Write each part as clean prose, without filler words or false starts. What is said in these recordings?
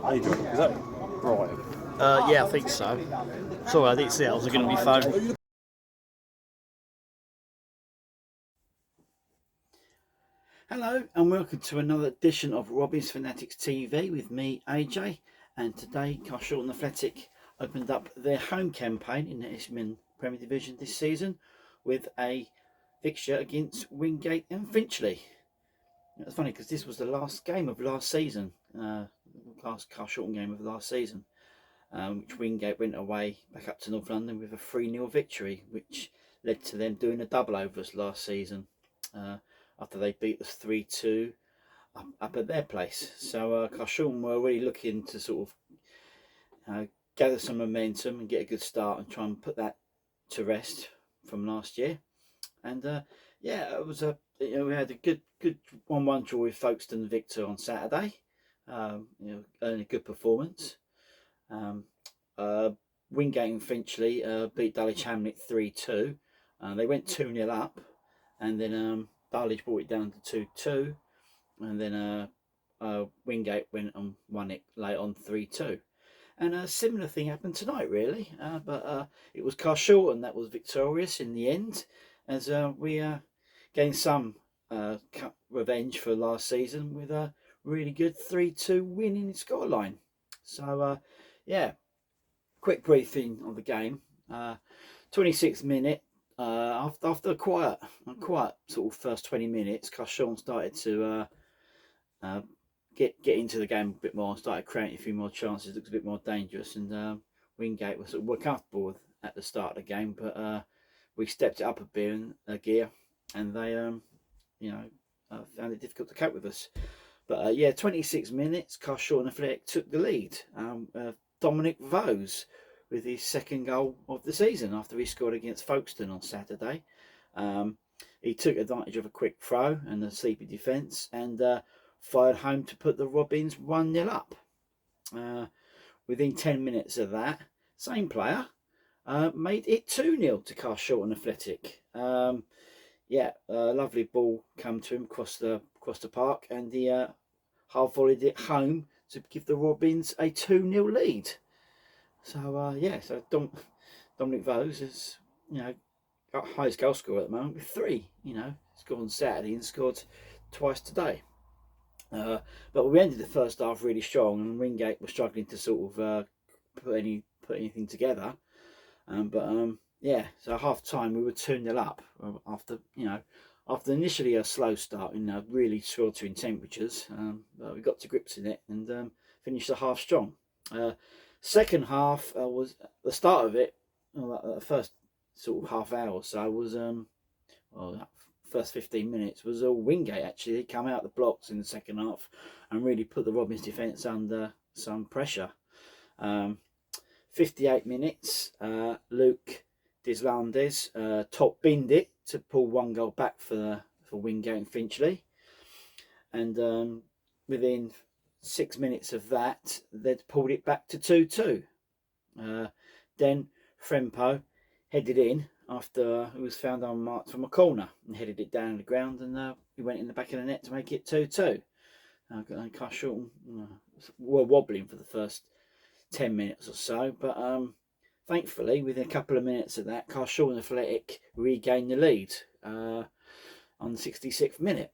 that Adrian? Is that right? Yeah, I think so. Sorry, I didn't see it. I was looking at my phone. Hello and welcome to another edition of Robbie's Fanatics TV with me, AJ. And today, Carshalton Athletic opened up their home campaign in the Isthmian Premier Division this season with a fixture against Wingate and Finchley. It's funny because this was the last game of last season, last Carshalton game of last season. Which Wingate went away back up to North London with a 3-0 victory, which led to them doing a double over us last season after they beat us 3-2 up at their place. So Carshalton were really looking to sort of gather some momentum and get a good start and try and put that to rest from last year. And yeah, it was we had a good 1-1 draw with Folkestone Victor on Saturday. Earning a good performance. Wingate and Finchley beat Dulwich Hamlet 3-2. They went 2-0 up, and then Dulwich brought it down to 2-2, and then Wingate went and won it late on 3-2. And a similar thing happened tonight, really, but it was Carshalton that was victorious in the end, as we gained some revenge for last season with a really good 3-2 win in the scoreline. So yeah, quick briefing of the game. 26th minute, after a quiet sort of first 20 minutes, Carshalton started to get into the game a bit more, started creating a few more chances, looked a bit more dangerous, and Wingate were comfortable at the start of the game, but we stepped it up a bit in gear, and they found it difficult to cope with us. But yeah, 26 minutes, Carshalton Athletic took the lead. Dominic Vose with his second goal of the season after he scored against Folkestone on Saturday. He took advantage of a quick throw and a sleepy defence and fired home to put the Robins 1-0 up. Within 10 minutes of that, same player made it 2-0 to Carshalton Athletic. Yeah, lovely ball come to him across the park, and he half volleyed it home to give the Robins a 2-0 lead. So yeah, so Dominic Vose is got highest goal scorer at the moment with 3. Scored on Saturday and scored twice today. But we ended the first half really strong, and Wingate was struggling to sort of put anything together. Yeah, so half time we were 2-0 up after initially a slow start in really sweltering temperatures. But we got to grips in it and finished the half strong. Second half was the start of it. The first sort of half hour or so was first 15 minutes was all Wingate. Actually, they come out the blocks in the second half and really put the Robins defence under some pressure. 58 minutes, Luke Deslandes top binned it to pull 1 goal back for Wingate and Finchley, and within 6 minutes of that, they'd pulled it back to 2-2. Then Frempo headed in after it was found unmarked from a corner and headed it down the ground, and he went in the back of the net to make it 2-2. Carshalton were wobbling for the first 10 minutes or so, but thankfully, within a couple of minutes of that, Carshalton Athletic regained the lead on the 66th minute.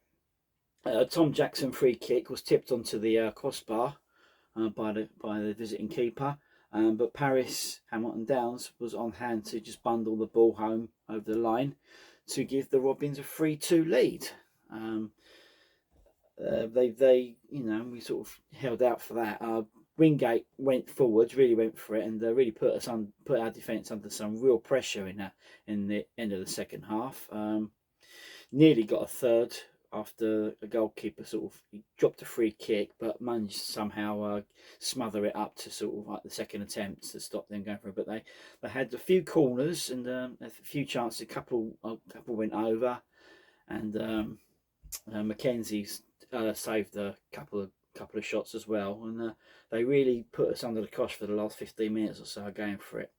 Tom Jackson free kick was tipped onto the crossbar by the visiting keeper, but Paris Hamilton Downs was on hand to just bundle the ball home over the line to give the Robins a 3-2 lead. We sort of held out for that. Wingate went forwards, really went for it, and really put our defence under some real pressure in the end of the second half. Nearly got a third after a goalkeeper he dropped a free kick, but managed to somehow smother it up to sort of like the second attempt to stop them going for it. But they had a few corners and a few chances. A couple went over, and Mackenzie saved a couple of shots as well, and they really put us under the cosh for the last 15 minutes or so going for it.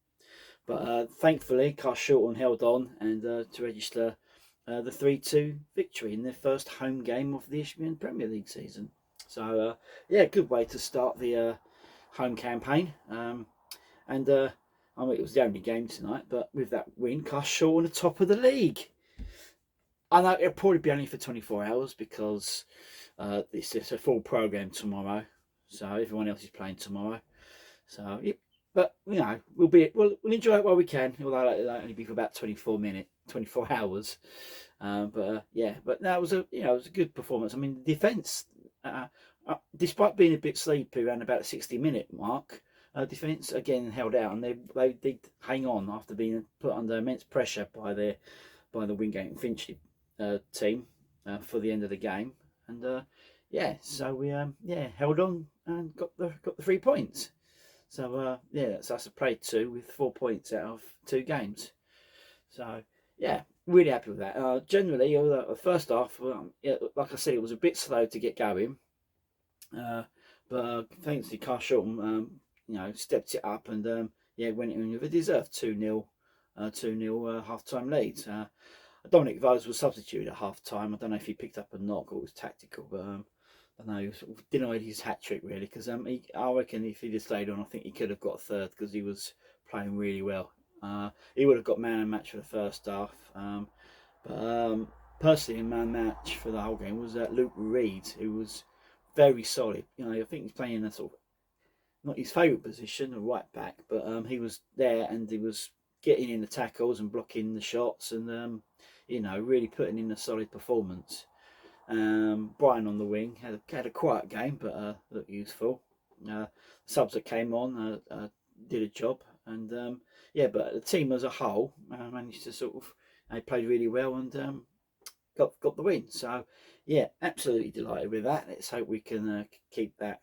But thankfully, Carshalton held on and to register the 3-2 victory in their first home game of the Isthmian Premier League season. So yeah, good way to start the home campaign. And I mean, it was the only game tonight, but with that win, Carshalton on the top of the league. I know it'll probably be only for 24 hours because it's a full program tomorrow, so everyone else is playing tomorrow. So, but you know, we'll enjoy it while we can. Although it'll only be for about 24 hours. Yeah, but that was it was a good performance. I mean, the defence, despite being a bit sleepy around about the 60-minute mark, defence again held out, and they did hang on after being put under immense pressure by the Wingate and Finchley team for the end of the game. And yeah, so we held on and got the 3 points. So yeah, that's a play 2 with 4 points out of 2 games. So yeah, really happy with that. Generally, the first half, like I said, it was a bit slow to get going, but thanks to Carshalton, stepped it up and went in with a deserved 2-0 half-time lead. Dominic Vose was substituted at half-time. I don't know if he picked up a knock or it was tactical, but I don't know, he sort of denied his hat-trick really, because I reckon if he'd have stayed on, I think he could have got a third because he was playing really well. He would have got man of the match for the first half. But personally, man of the match for the whole game was Luke Reed, who was very solid. I think he's playing in a sort of, not his favourite position, a right back, but he was there and he was getting in the tackles and blocking the shots and, really putting in a solid performance. Brian on the wing had a quiet game, but looked useful. Subs that came on did a job, and but the team as a whole managed to sort of they played really well and got the win. So yeah, absolutely delighted with that. Let's hope we can keep that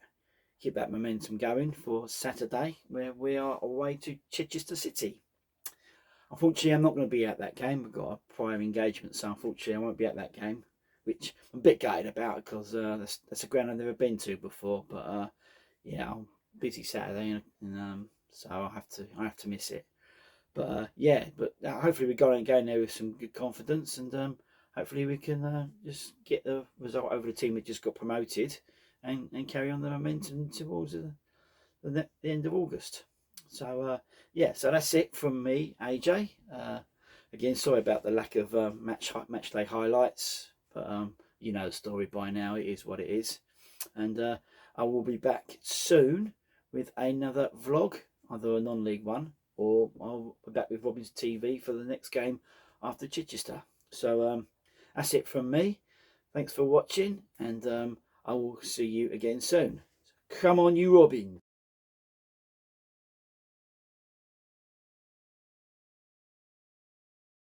momentum going for Saturday, where we are away to Chichester City. Unfortunately, I'm not going to be at that game. We've got a prior engagement, so unfortunately I won't be at that game, which I'm a bit gutted about because that's a ground I've never been to before. But I'm busy Saturday, and so I have to miss it. But hopefully we go there with some good confidence, and hopefully we can just get the result over the team that just got promoted, and carry on the momentum towards the end of August. So so that's it from me, AJ. Again, sorry about the lack of match day highlights, but you know the story by now. It is what it is, and I will be back soon with another vlog, either a non-league one or I'll be back with Robin's TV for the next game after Chichester. So that's it from me. Thanks for watching, and I will see you again soon. Come on, you Robin.